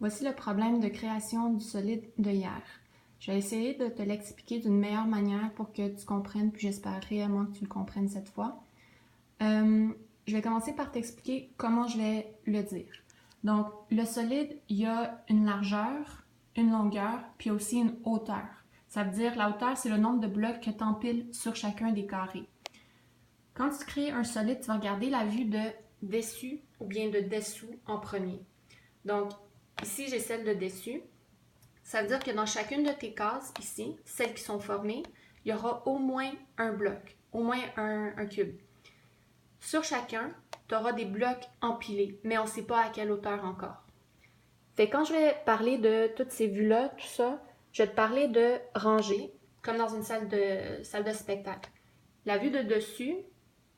Voici le problème de création du solide de hier. Je vais essayer de te l'expliquer d'une meilleure manière pour que tu comprennes, puis j'espère réellement que tu le comprennes cette fois. Je vais commencer par t'expliquer comment je vais le dire. Donc, le solide, il y a une largeur, une longueur, puis aussi une hauteur. Ça veut dire la hauteur, c'est le nombre de blocs que tu empiles sur chacun des carrés. Quand tu crées un solide, tu vas regarder la vue de dessus ou bien de dessous en premier. Donc, ici, j'ai celle de dessus. Ça veut dire que dans chacune de tes cases, ici, celles qui sont formées, il y aura au moins un bloc, au moins un cube. Sur chacun, tu auras des blocs empilés, mais on ne sait pas à quelle hauteur encore. Fait quand je vais parler de toutes ces vues-là, tout ça, je vais te parler de rangées, comme dans une salle de spectacle. La vue de dessus,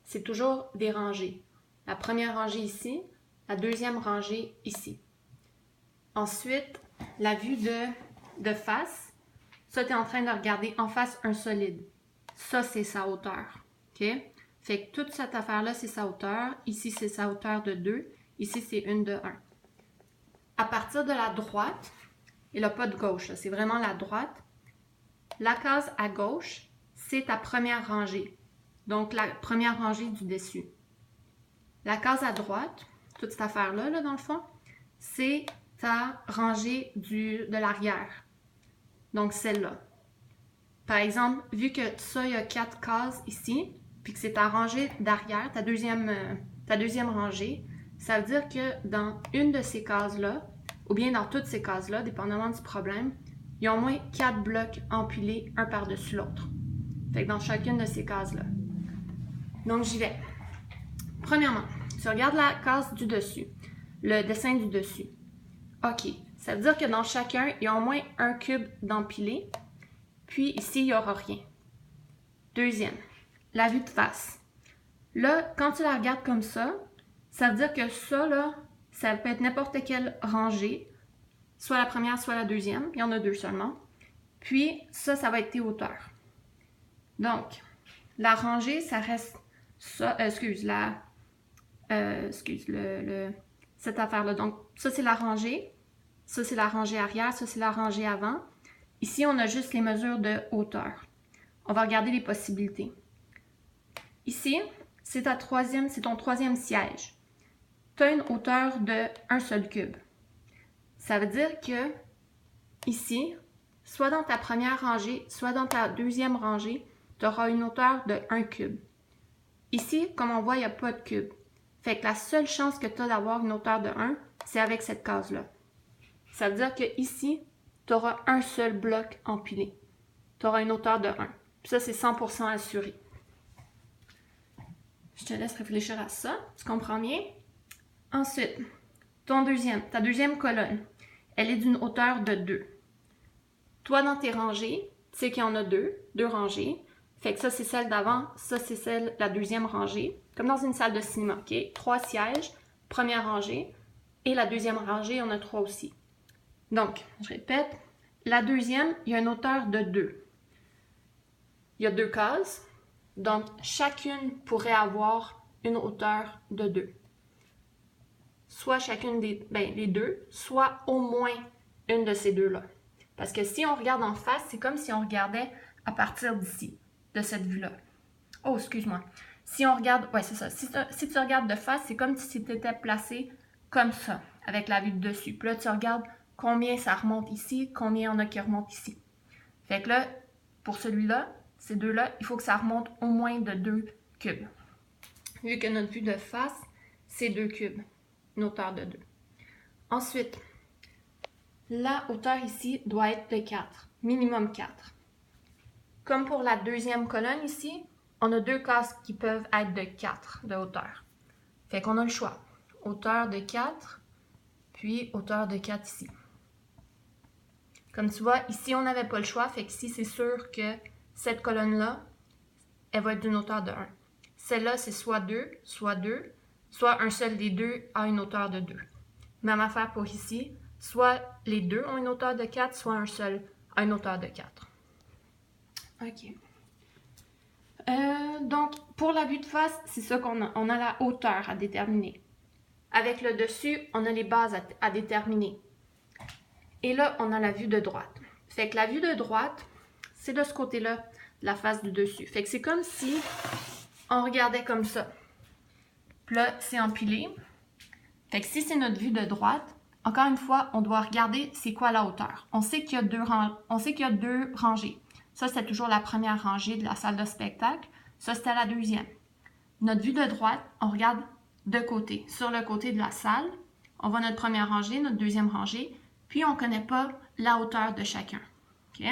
c'est toujours des rangées. La première rangée ici, la deuxième rangée ici. Ensuite, la vue de face, ça, tu es en train de regarder en face un solide. Ça, c'est sa hauteur. OK? Fait que toute cette affaire-là, c'est sa hauteur. Ici, c'est sa hauteur de 2. Ici, c'est une de 1. À partir de la droite, il n'y a pas de gauche, c'est vraiment la droite. La case à gauche, c'est ta première rangée. Donc, la première rangée du dessus. La case à droite, toute cette affaire-là, là, dans le fond, c'est ta rangée de l'arrière. Donc, celle-là. Par exemple, vu que ça, il y a 4 cases ici, puis que c'est ta rangée d'arrière, ta deuxième rangée, ça veut dire que dans une de ces cases-là, ou bien dans toutes ces cases-là, dépendamment du problème, il y a au moins 4 blocs empilés un par-dessus l'autre. Fait que dans chacune de ces cases-là. Donc, j'y vais. Premièrement, tu regardes la case du dessus, le dessin du dessus. OK, ça veut dire que dans chacun, il y a au moins un cube d'empilé, puis ici, il n'y aura rien. Deuxième, la vue de face. Là, quand tu la regardes comme ça veut dire que ça, là, ça peut être n'importe quelle rangée, soit la première, soit la deuxième, il y en a 2 seulement. Puis, ça va être tes hauteurs. Donc, la rangée, ça reste ça, cette affaire-là. Donc, ça, c'est la rangée. Ça, c'est la rangée arrière. Ça, c'est la rangée avant. Ici, on a juste les mesures de hauteur. On va regarder les possibilités. Ici, c'est ton troisième siège. Tu as une hauteur de un seul cube. Ça veut dire que ici, soit dans ta première rangée, soit dans ta deuxième rangée, tu auras une hauteur de 1 cube. Ici, comme on voit, il n'y a pas de cube. Fait que la seule chance que tu as d'avoir une hauteur de 1, c'est avec cette case-là. Ça veut dire que ici, tu auras un seul bloc empilé. Tu auras une hauteur de 1. Puis ça, c'est 100% assuré. Je te laisse réfléchir à ça. Tu comprends bien? Ensuite, ta deuxième colonne, elle est d'une hauteur de 2. Toi, dans tes rangées, tu sais qu'il y en a 2 rangées. Fait que ça, c'est celle d'avant, ça, c'est la deuxième rangée. Comme dans une salle de cinéma, OK? 3 sièges, première rangée, et la deuxième rangée, on a 3 aussi. Donc, je répète, la deuxième, il y a une hauteur de 2. Il y a 2 cases, donc chacune pourrait avoir une hauteur de 2. Soit chacune les deux, soit au moins une de ces deux-là. Parce que si on regarde en face, c'est comme si on regardait à partir d'ici, de cette vue-là. Oh, excuse-moi. Si on regarde, ouais, c'est ça. Si tu regardes de face, c'est comme si tu étais placé comme ça, avec la vue de dessus. Puis là, tu regardes combien ça remonte ici, combien il y en a qui remontent ici. Fait que là, pour celui-là, ces deux-là, il faut que ça remonte au moins de 2 cubes. Vu que notre vue de face, c'est 2 cubes. Une hauteur de 2. Ensuite, la hauteur ici doit être de 4. Minimum 4. Comme pour la deuxième colonne ici, on a 2 cases qui peuvent être de 4 de hauteur. Fait qu'on a le choix. Hauteur de 4, puis hauteur de 4 ici. Comme tu vois, ici, on n'avait pas le choix. Fait qu'ici, c'est sûr que cette colonne-là, elle va être d'une hauteur de 1. Celle-là, c'est soit 2, soit un seul des deux a une hauteur de 2. Même affaire pour ici, soit les deux ont une hauteur de 4, soit un seul a une hauteur de 4. OK. Donc, pour la vue de face, c'est ça qu'on a. On a la hauteur à déterminer. Avec le dessus, on a les bases à déterminer. Et là, on a la vue de droite. Fait que la vue de droite, c'est de ce côté-là, de la face du dessus. Fait que c'est comme si on regardait comme ça. Puis là, c'est empilé. Fait que si c'est notre vue de droite, encore une fois, on doit regarder c'est quoi la hauteur. On sait qu'il y a deux rangées. Ça, c'était toujours la première rangée de la salle de spectacle. Ça, c'était la deuxième. Notre vue de droite, on regarde de côté. Sur le côté de la salle, on voit notre première rangée, notre deuxième rangée, puis on ne connaît pas la hauteur de chacun. OK?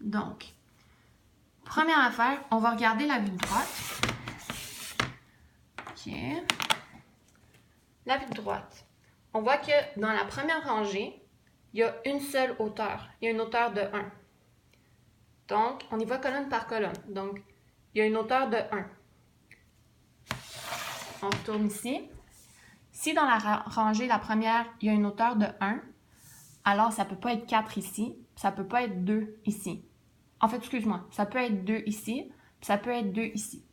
Donc, première affaire, on va regarder la vue de droite. OK. La vue de droite. On voit que dans la première rangée, il y a une seule hauteur. Il y a une hauteur de 1. Donc, on y va colonne par colonne. Donc, il y a une hauteur de 1. On retourne ici. Si dans la rangée, la première, il y a une hauteur de 1, alors ça ne peut pas être 4 ici, ça ne peut pas être 2 ici. En fait, excuse-moi, ça peut être 2 ici, puis ça peut être 2 ici.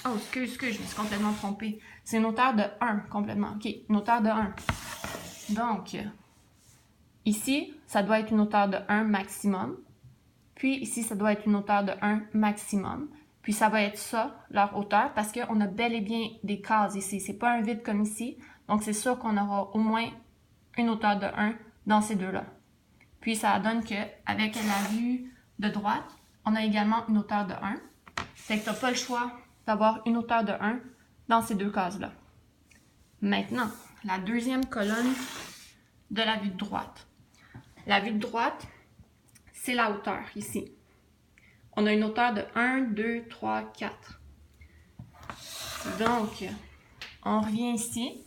Oh, excuse, je me suis complètement trompée. C'est une hauteur de 1 complètement. OK, une hauteur de 1. Donc, ici, ça doit être une hauteur de 1 maximum. Puis ici, ça doit être une hauteur de 1 maximum. Puis ça va être ça, leur hauteur, parce qu'on a bel et bien des cases ici. C'est pas un vide comme ici. Donc, c'est sûr qu'on aura au moins une hauteur de 1 dans ces deux-là. Puis ça donne qu'avec la vue de droite, on a également une hauteur de 1. Fait que tu n'as pas le choix d'avoir une hauteur de 1 dans ces deux cases-là. Maintenant, la deuxième colonne de la vue de droite. La vue de droite, c'est la hauteur ici. On a une hauteur de 1, 2, 3, 4. Donc, on revient ici.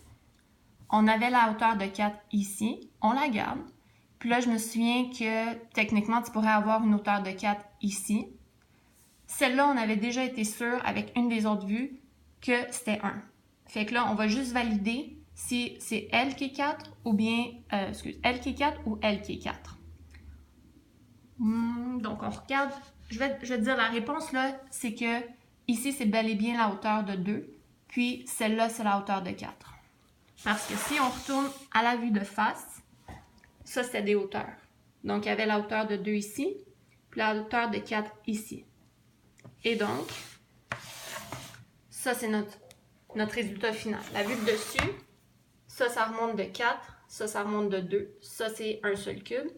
On avait la hauteur de 4 ici. On la garde. Puis là, je me souviens que techniquement, tu pourrais avoir une hauteur de 4 ici. Celle-là, on avait déjà été sûr avec une des autres vues que c'était 1. Fait que là, on va juste valider si c'est elle qui est 4 ou bien, elle qui est 4 ou elle qui est 4. Donc, on regarde. Je vais te dire la réponse là, c'est que ici, c'est bel et bien la hauteur de 2. Puis celle-là, c'est la hauteur de 4. Parce que si on retourne à la vue de face, ça, c'était des hauteurs. Donc, il y avait la hauteur de 2 ici, puis la hauteur de 4 ici. Et donc, ça, c'est notre résultat final. La vue de dessus, ça remonte de 4, ça remonte de 2. Ça, c'est un seul cube.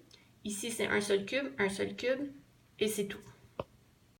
Ici, c'est un seul cube, et c'est tout.